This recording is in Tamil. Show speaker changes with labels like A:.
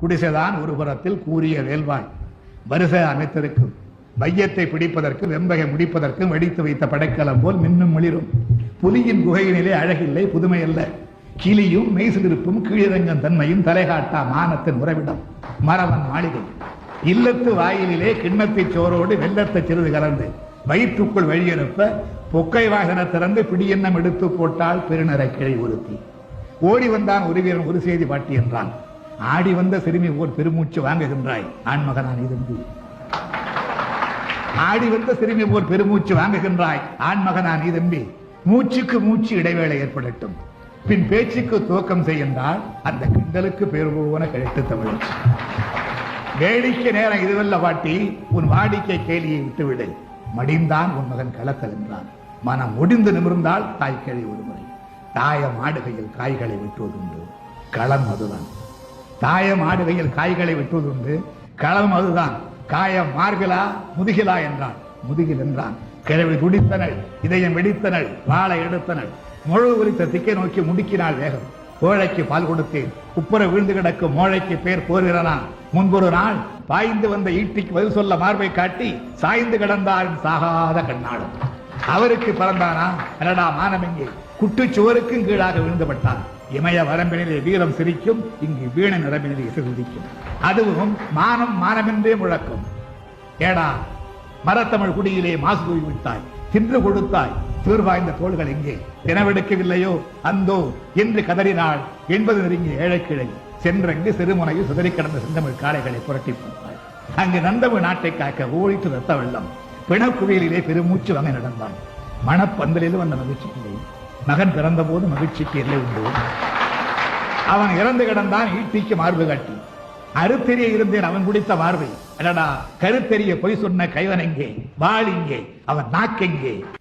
A: குடிசைதான் ஒரு புறத்தில் கூறிய வேல்வாய் வரிசை அமைத்திருக்கும். வையத்தை பிடிப்பதற்கு வெம்பகை முடிப்பதற்கும் வெடித்து வைத்த படைக்கலம் போல் மின்னும் மிளிரும். புலியின் குகையினிலே அழகில்லை, புதுமை அல்ல. கிளியும் மெய்சிலிருப்பும் கீழிறங்கும் தன்மையும் தலைகாட்டா மானத்தின் உறவிடம் மரவன் மாளிகை. இல்லத்து வாயிலே கிண்ணத்தை சோரோடு வெள்ளத்தை சிறிது கலந்து வயிற்றுக்குள் வழியனுப்ப பொக்கை வாகன திறந்து பிடியெண்ணம் எடுத்து போட்டால் பெருநரை கிளை ஒருத்தி. ஓடி வந்தான் ஒரு வீரன் ஒரு செய்தி பாட்டி என்றான். ஆடி வந்த சிறுமி ஓர் பெருமூச்சு வாங்குகின்றாய் ஆண்மகனான் இதம்பி. ஆடி வந்த சிறுமி ஓர் பெருமூச்சு வாங்குகின்றாய் ஆண்மகனான் இதம்பி. மூச்சுக்கு மூச்சு இடைவேளை ஏற்படட்டும், பின் பேச்சுக்கு துவக்கம் செய்கின்றால் அந்த கிண்டலுக்கு பேர் போன கழித்து தமிழ். வேடிக்கை நேரம் இதுவல்ல பாட்டி, உன் வாடிக்கை கேலியை விட்டுவிடு. மடிந்தான் உன் மகன் களத்தல் என்றான். மனம் முடிந்து நிமிர்ந்தால் தாய் கேள்வி ஒருமுறை. தாயம் ஆடுகையில் காய்களை வெட்டுவதுண்டு, களம் அதுதான். தாயம் ஆடுகையில் காய்களை வெட்டுவதுண்டு, களம் அதுதான். காயம் மார்பிலா முதுகிலா என்றான். முதுகில் என்றான். கிழவி துடித்தனள், இதயம் வெடித்தனள், வாழை எடுத்தனள். முழு குறித்த திக்கை நோக்கி முடுக்கினாள் வேகம். கோழைக்கு பால் கொடுத்தேன், குப்புற வீழ்ந்து கிடக்கும் மோழைக்கு பேர் போர்கிறனா. முன்பொரு நாள் பாய்ந்து வந்த ஈட்டிக்கு பதில் சொல்ல மார்பை காட்டி சாய்ந்து கிடந்தாரின் சாகாத கண்ணாடும். அவருக்கு பிறந்தானா அடடா மானம் எங்கே? குட்டுச்சுவருக்கும் கீழாக விழுந்துபட்டான். இமய வரம்பினிலே வீரம் சிரிக்கும், இங்கு வீண நிரம்பினிலே இசை சிரிக்கும். அதுவும் மானம் மானமென்றே முழக்கும். ஏடா மரத்தமிழ் குடியிலே மாசு தூவி விட்டாய், தின்று கொடுத்தாய், தீர்வாய்ந்த தோள்கள் எங்கே? தினவெடுக்கவில்லையோ அந்தோ என்று கதறினாள். 80 நெருங்கிய ஏழைக்கிழை சென்றங்கு சிறுமுனையில் சிதறி கிடந்த செந்தமிழ் காளைகளை புரட்டி போட்டாள். அங்கு நந்தமிழ் நாட்டை காக்க ஓடித்து ரத்த வெள்ளம். பிணக்குவியலிலே பெருமூச்சு வாங்க நடந்தான். மணப்பந்தலிலும் அந்த மகிழ்ச்சி இல்லை. மகன் பிறந்த போது மகிழ்ச்சிக்கு எல்லை உண்டு. அவன் இறந்து கிடந்தான் ஈட்டிக்கு மார்பு காட்டி. அறுத்தெறிய இருந்தேன் அவன் குடித்த மார்பை. அடடா கருத்தெறிய பொய் சொன்ன கைவன் எங்கே? வாள் இங்கே, அவன் நாக்கெங்கே?